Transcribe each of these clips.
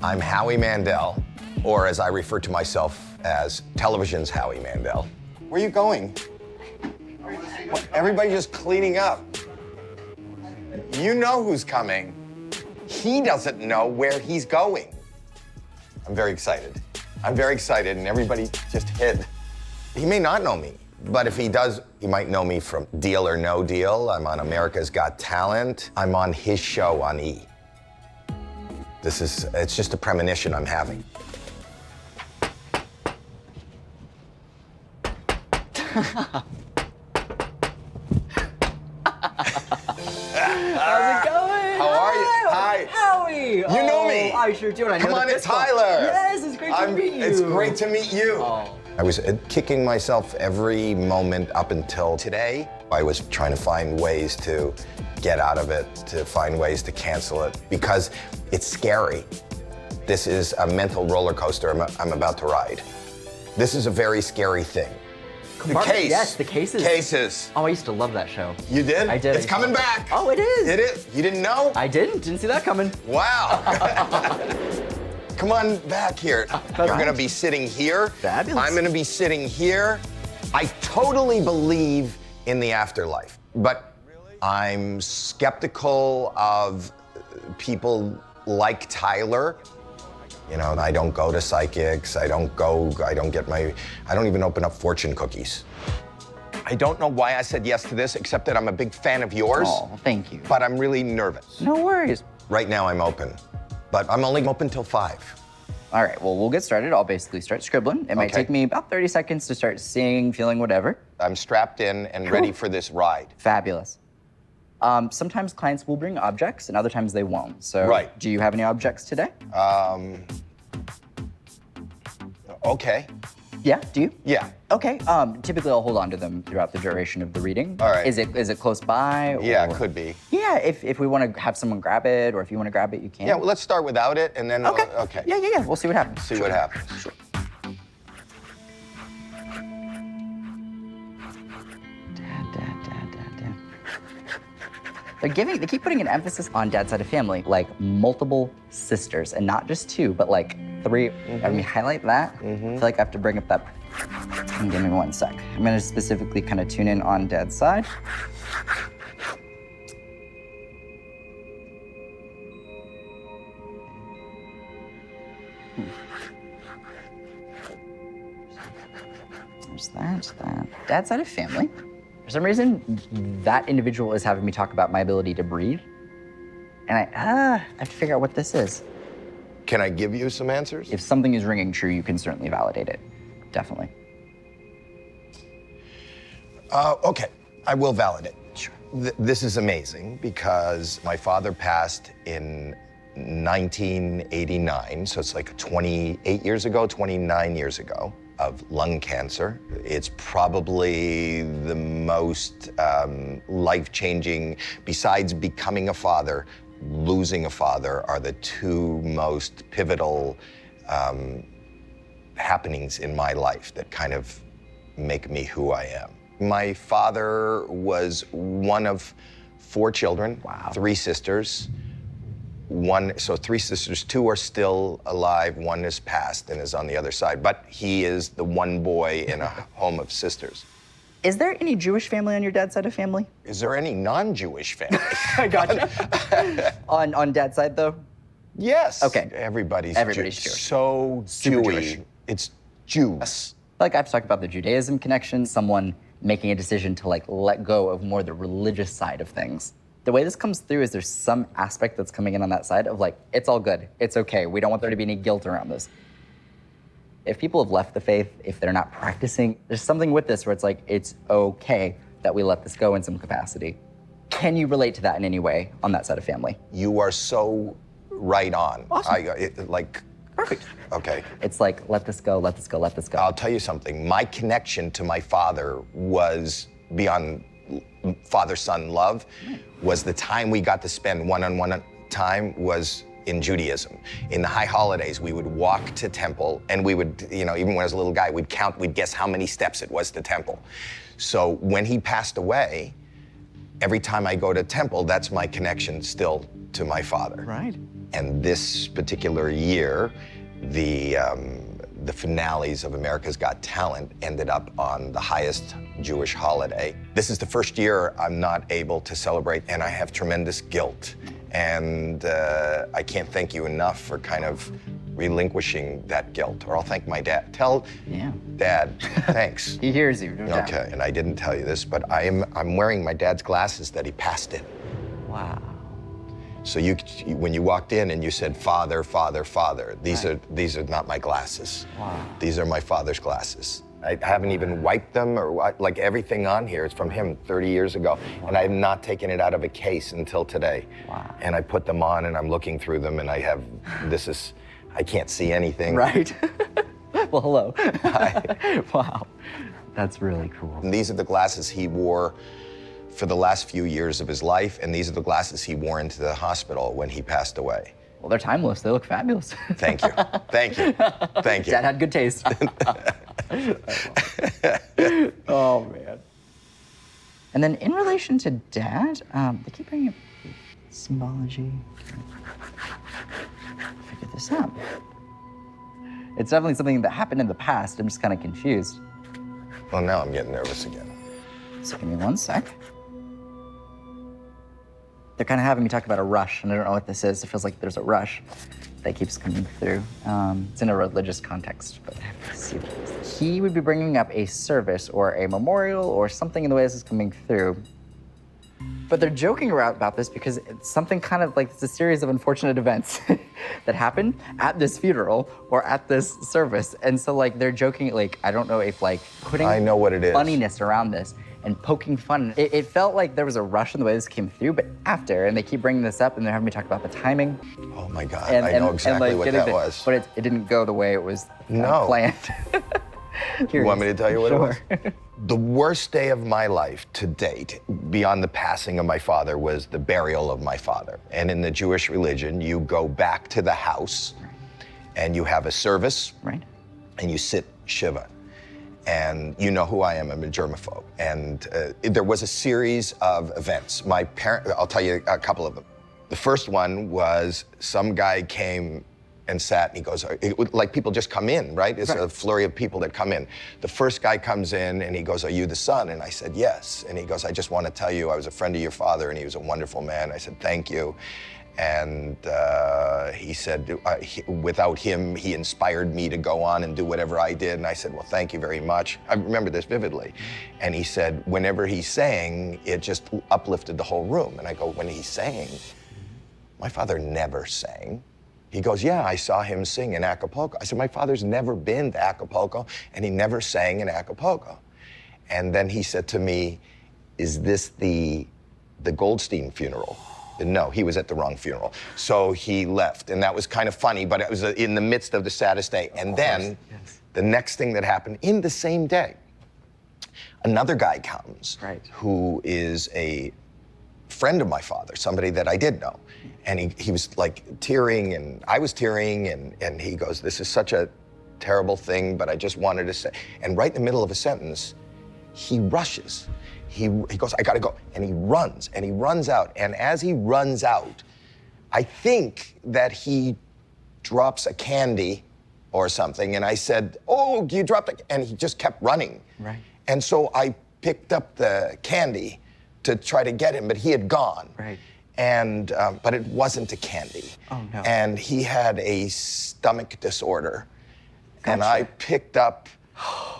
I'm Howie Mandel, or as I refer to myself as television's Howie Mandel. Where are you going? What, everybody just cleaning up. You know who's coming. He doesn't know where he's going. I'm very excited. I'm very excited, and everybody just hid. He may not know me, but if he does, he might know me from Deal or No Deal. I'm on America's Got Talent. I'm on his show on E! It's just a premonition I'm having. How's it going? How are you? Hi. Howie. You know me. I sure do. Come on, it's Tyler. Yes, it's great to meet you. It's great to meet you. Oh. I was kicking myself every moment up until today. I was trying to find ways to get out of it, to find ways to cancel it, because it's scary. This is a mental roller coaster I'm about to ride. This is a very scary thing. The case. Yes, the cases. Cases. Oh, I used to love that show. You did? I did. It's coming back. Oh, it is. It is. You didn't know? I didn't see that coming. Wow. Come on back here. You're gonna be sitting here. Fabulous. I'm gonna be sitting here. I totally believe in the afterlife, but I'm skeptical of people like Tyler. You know, I don't go to psychics. I don't even open up fortune cookies. I don't know why I said yes to this, except that I'm a big fan of yours. Oh, thank you. But I'm really nervous. No worries. Right now I'm open, but I'm only open till 5. All right, well, we'll get started. I'll basically start scribbling. It might take me about 30 seconds to start seeing, feeling, whatever. I'm strapped in and ready for this ride. Fabulous. Sometimes clients will bring objects and other times they won't. So Right. Do you have any objects today? Okay. Yeah, do you? Yeah. Okay, typically I'll hold on to them throughout the duration of the reading. All right. Is it close by? Yeah, or- it could be. Yeah, if we want to have someone grab it, or if you want to grab it, you can. Yeah, well, let's start without it, and then Okay. okay. Yeah. We'll see what happens. See what happens. Sure. Dad. They keep putting an emphasis on dad's side of family, like multiple sisters, and not just 2, but like 3. I mean, highlight that. I feel like I have to bring up that. Give me 1 sec. I'm gonna specifically kind of tune in on dad's side. There's that. Dad's side of family. For some reason, that individual is having me talk about my ability to breathe. And I have to figure out what this is. Can I give you some answers? If something is ringing true, you can certainly validate it. Definitely. Okay, I will validate. Sure. This is amazing because my father passed in 1989, so it's like 28 years ago, 29 years ago, of lung cancer. It's probably the most life-changing, besides becoming a father, losing a father are the 2 most pivotal happenings in my life that kind of make me who I am. My father was one of 4 children, Wow. 3 sisters. 3 sisters, 2 are still alive, 1 is passed and is on the other side, but he is the one boy in a home of sisters. Is there any Jewish family on your dad's side of family? Is there any non-Jewish family? I gotcha. on dad's side, though? Yes. Okay. Everybody's Jewish. So Super Jewy. Jewish. It's Jews. Like I've talked about the Judaism connection, someone making a decision to like let go of more the religious side of things. The way this comes through is there's some aspect that's coming in on that side of like, it's all good, it's okay. We don't want there to be any guilt around this. If people have left the faith, if they're not practicing, there's something with this where it's like, it's okay that we let this go in some capacity. Can you relate to that in any way on that side of family? You are so right on. Awesome. Perfect. Okay. It's like, let this go, let this go, let this go. I'll tell you something. My connection to my father was beyond father-son love, was the time we got to spend one-on-one time was in Judaism. In the high holidays, we would walk to temple, and we would, even when I was a little guy, we'd guess how many steps it was to temple. So when he passed away, every time I go to temple, that's my connection still to my father. Right. And this particular year, the finales of America's Got Talent ended up on the highest Jewish holiday. This is the first year I'm not able to celebrate, and I have tremendous guilt. And I can't thank you enough for kind of relinquishing that guilt, or I'll thank my dad. Tell Dad, thanks. He hears you, no doubt. Okay, and I didn't tell you this, but I'm wearing my dad's glasses that he passed in. Wow. So when you walked in and you said, Father, Father, Father, these are not my glasses. Wow. These are my father's glasses. I haven't even wiped them or like everything on here is from him 30 years ago. Wow. And I have not taken it out of a case until today. Wow. And I put them on and I'm looking through them and I can't see anything. Right. Well, hello. Hi. Wow. That's really cool. And these are the glasses he wore for the last few years of his life, and these are the glasses he wore into the hospital when he passed away. Well, they're timeless. They look fabulous. Thank you. Thank you. Thank you. Dad had good taste. Oh, man. And then in relation to Dad, they keep bringing up symbology. Figure this out. It's definitely something that happened in the past. I'm just kind of confused. Well, now I'm getting nervous again. So give me one sec. They're kind of having me talk about a rush, and I don't know what this is. It feels like there's a rush that keeps coming through. It's in a religious context, but I have to see this. He would be bringing up a service or a memorial or something in the way this is coming through. But they're joking around about this because it's something kind of like it's a series of unfortunate events that happened at this funeral or at this service. And so like they're joking, like, I don't know if like putting I know what it is. funniness around this and poking fun. It felt like there was a rush in the way this came through, but after, and they keep bringing this up and they're having me talk about the timing. Oh my God, I know exactly like, what that was. But it didn't go the way it was planned. You want me to tell you what Sure. it was? The worst day of my life to date, beyond the passing of my father, was the burial of my father. And in the Jewish religion, you go back to the house and you have a service, right? And you sit Shiva. And you know who I am, I'm a germaphobe. And there was a series of events. I'll tell you a couple of them. The first one was some guy came and sat and he goes, like people just come in, right? It's a flurry of people that come in. The first guy comes in and he goes, are you the son? And I said, yes. And he goes, I just want to tell you I was a friend of your father and he was a wonderful man. I said, thank you. And he said, without him, he inspired me to go on and do whatever I did. And I said, well, thank you very much. I remember this vividly. And he said, whenever he sang, it just uplifted the whole room. And I go, when he sang? My father never sang. He goes, yeah, I saw him sing in Acapulco. I said, my father's never been to Acapulco, and he never sang in Acapulco. And then he said to me, is this the Goldstein funeral? No, he was at the wrong funeral. So he left, and that was kind of funny, but it was in the midst of the saddest day. And then the next thing that happened in the same day, another guy comes who is a friend of my father, somebody that I did know. And he was like tearing, and I was tearing, and he goes, this is such a terrible thing, but I just wanted to say. And right in the middle of a sentence, he rushes. He goes, I gotta go. And he runs out. And as he runs out, I think that he drops a candy or something. And I said, oh, you dropped it. And he just kept running. Right. And so I picked up the candy to try to get him, but he had gone. Right. And, but it wasn't a candy. Oh, no. And he had a stomach disorder. Gotcha. And I picked up,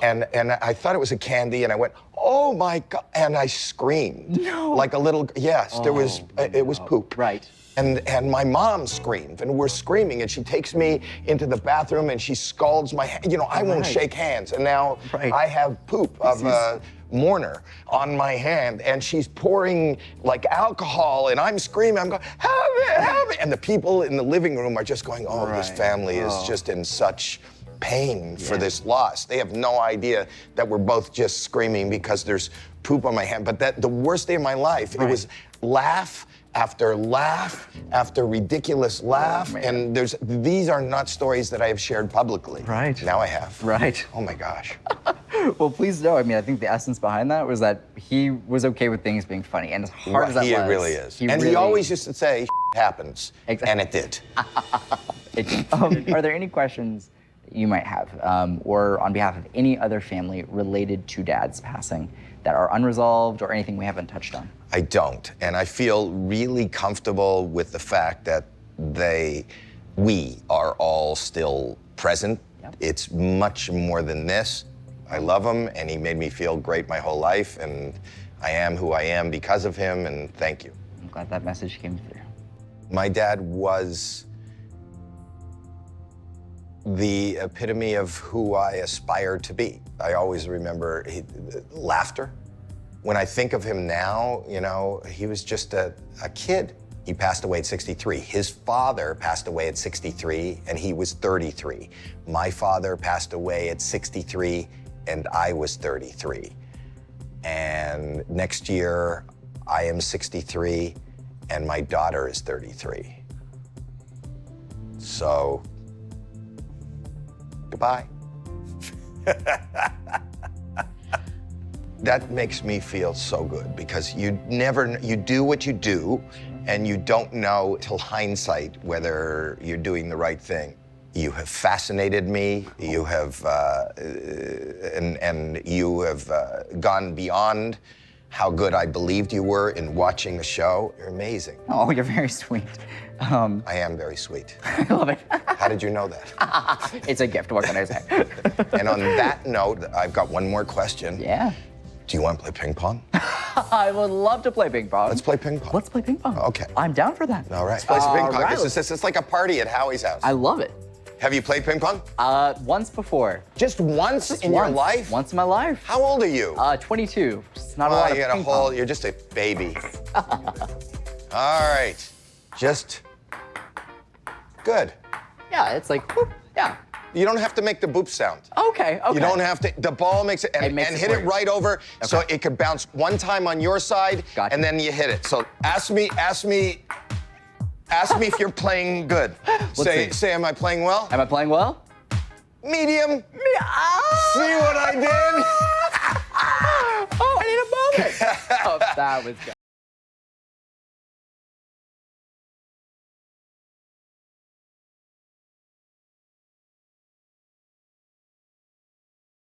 and I thought it was a candy, and I went, oh my God, and I screamed. No. Like a little, yes, there was, it was poop. Right. And my mom screamed, and we're screaming, and she takes me into the bathroom, and she scalds my hand. You know, I won't shake hands, and now I have poop of a mourner on my hand, and she's pouring like alcohol, and I'm screaming, I'm going, help me, help me. And the people in the living room are just going, oh, this family is just in such pain for this loss. They have no idea that we're both just screaming because there's poop on my hand. But the worst day of my life, it was laugh after ridiculous laugh. And these are not stories that I have shared publicly. Right. Now I have. Right. Oh my gosh. Well, please know, I mean, I think the essence behind that was that he was okay with things being funny. And as hard as that was. He really is. He always used to say, happens. Exactly. And it did. Are there any questions that you might have, or on behalf of any other family related to Dad's passing that are unresolved or anything we haven't touched on? I don't. And I feel really comfortable with the fact that we are all still present. Yep. It's much more than this. I love him, and he made me feel great my whole life, and I am who I am because of him, and thank you. I'm glad that message came through. My dad was the epitome of who I aspired to be. I always remember laughter. When I think of him now, you know, he was just a kid. He passed away at 63. His father passed away at 63, and he was 33. My father passed away at 63, and I was 33. And next year, I am 63, and my daughter is 33. So, goodbye. That makes me feel so good because you do what you do and you don't know till hindsight whether you're doing the right thing. You have fascinated me. You have, and you have gone beyond how good I believed you were in watching the show. You're amazing. Oh, you're very sweet. I am very sweet. I love it. How did you know that? It's a gift, what can I say? And on that note, I've got one more question. Yeah. Do you want to play ping pong? I would love to play ping pong. Let's play ping pong. Let's play ping pong. Okay. I'm down for that. All right. Let's play some ping pong. Right. It's like a party at Howie's house. I love it. Have you played ping pong? Once before. Just once in your life? Once in my life. How old are you? 22. It's not a lot of ping pong. You're just a baby. All right. Just good. Yeah, it's like, whoop, yeah. You don't have to make the boop sound. Okay. You don't have to. The ball makes it, and hit it right over, so it could bounce one time on your side, Gotcha. and then you hit it. So ask me if you're playing good. Say, am I playing well? Am I playing well? Medium. See what I did? Oh, I need a moment. Oh, that was good.